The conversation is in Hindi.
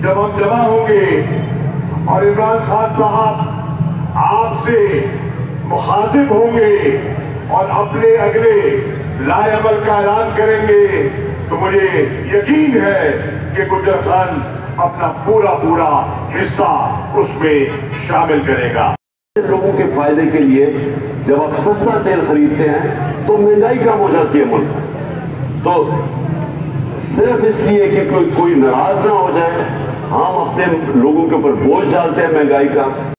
जब हम जमा होंगे और इमरान खान साहब आपसे मुखातिब होंगे और अपने अगले लाएअमल का ऐलान करेंगे, तो मुझे यकीन है कि गुजर खान अपना पूरा हिस्सा उसमें शामिल करेगा। लोगों के फायदे के लिए जब आप सस्ता तेल खरीदते हैं तो महंगाई कम हो जाती है मुल्क। तो सिर्फ इसलिए कि कोई नाराज ना हो जाए, हम अपने लोगों के ऊपर बोझ डालते हैं महंगाई का।